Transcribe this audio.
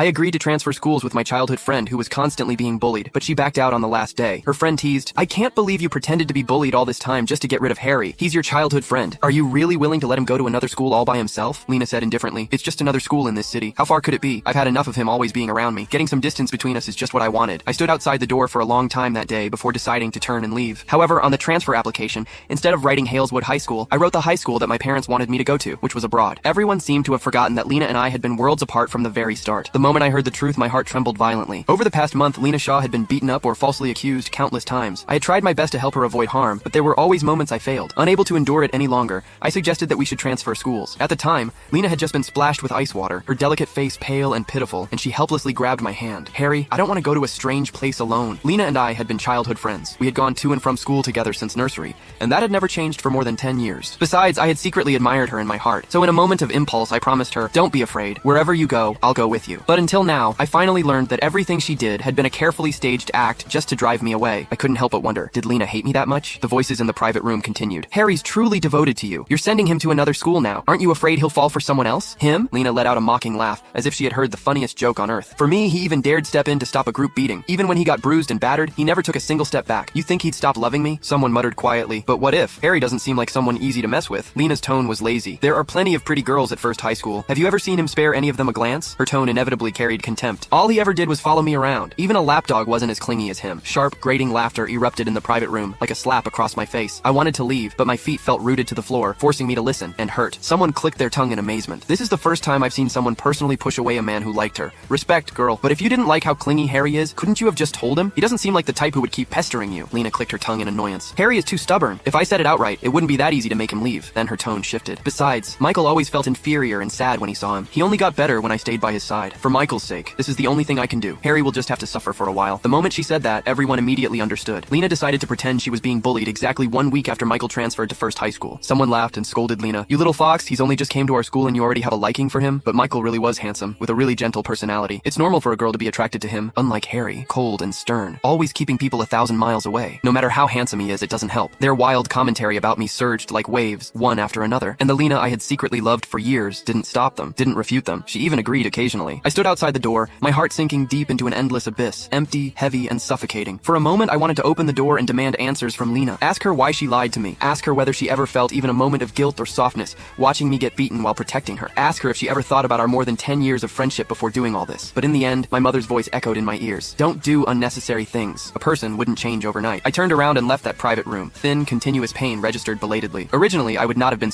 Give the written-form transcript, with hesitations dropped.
I agreed to transfer schools with my childhood friend who was constantly being bullied, but she backed out on the last day. Her friend teased, "I can't believe you pretended to be bullied all this time just to get rid of Harry. He's your childhood friend. Are you really willing to let him go to another school all by himself?" Lena said indifferently, "It's just another school in this city. How far could it be? I've had enough of him always being around me. Getting some distance between us is just what I wanted." I stood outside the door for a long time that day before deciding to turn and leave. However, on the transfer application, instead of writing Haleswood High School, I wrote the high school that my parents wanted me to go to, which was abroad. Everyone seemed to have forgotten that Lena and I had been worlds apart from the very start. The moment I heard the truth, my heart trembled violently. Over the past month, Lena Shaw had been beaten up or falsely accused countless times. I had tried my best to help her avoid harm, but there were always moments I failed. Unable to endure it any longer, I suggested that we should transfer schools. At the time, Lena had just been splashed with ice water, her delicate face pale and pitiful, and she helplessly grabbed my hand. "Harry, I don't want to go to a strange place alone." Lena and I had been childhood friends. We had gone to and from school together since nursery, and that had never changed for more than 10 years. Besides, I had secretly admired her in my heart. So in a moment of impulse, I promised her, "Don't be afraid. Wherever you go, I'll go with you." But until now, I finally learned that everything she did had been a carefully staged act just to drive me away. I couldn't help but wonder, did Lena hate me that much? The voices in the private room continued. "Harry's truly devoted to you. You're sending him to another school now. Aren't you afraid he'll fall for someone else?" "Him?" Lena let out a mocking laugh, as if she had heard the funniest joke on earth. "For me, he even dared step in to stop a group beating. Even when he got bruised and battered, he never took a single step back. You think he'd stop loving me?" Someone muttered quietly, "But what if? Harry doesn't seem like someone easy to mess with." Lena's tone was lazy. "There are plenty of pretty girls at First High School. Have you ever seen him spare any of them a glance?" Her tone inevitably carried contempt. "All he ever did was follow me around. Even a lapdog wasn't as clingy as him." Sharp, grating laughter erupted in the private room, like a slap across my face. I wanted to leave, but my feet felt rooted to the floor, forcing me to listen, and hurt. Someone clicked their tongue in amazement. "This is the first time I've seen someone personally push away a man who liked her. Respect, girl, but if you didn't like how clingy Harry is, couldn't you have just told him? He doesn't seem like the type who would keep pestering you." Lena clicked her tongue in annoyance. "Harry is too stubborn. If I said it outright, it wouldn't be that easy to make him leave." Then her tone shifted. "Besides, Michael always felt inferior and sad when he saw him. He only got better when I stayed by his side. For Michael's sake, this is the only thing I can do. Harry will just have to suffer for a while." The moment she said that, everyone immediately understood. Lena decided to pretend she was being bullied exactly 1 week after Michael transferred to First High School. Someone laughed and scolded Lena. "You little fox, he's only just came to our school and you already have a liking for him?" But Michael really was handsome, with a really gentle personality. It's normal for a girl to be attracted to him, unlike Harry, cold and stern, always keeping people 1,000 miles away. No matter how handsome he is, it doesn't help. Their wild commentary about me surged like waves, one after another, and the Lena I had secretly loved for years didn't stop them, didn't refute them. She even agreed occasionally. I stood outside the door, my heart sinking deep into an endless abyss, empty, heavy, and suffocating. For a moment, I wanted to open the door and demand answers from Lena. Ask her why she lied to me. Ask her whether she ever felt even a moment of guilt or softness, watching me get beaten while protecting her. Ask her if she ever thought about our more than 10 years of friendship before doing all this. But in the end, my mother's voice echoed in my ears. "Don't do unnecessary things. A person wouldn't change overnight." I turned around and left that private room. Thin, continuous pain registered belatedly. Originally, I would not have been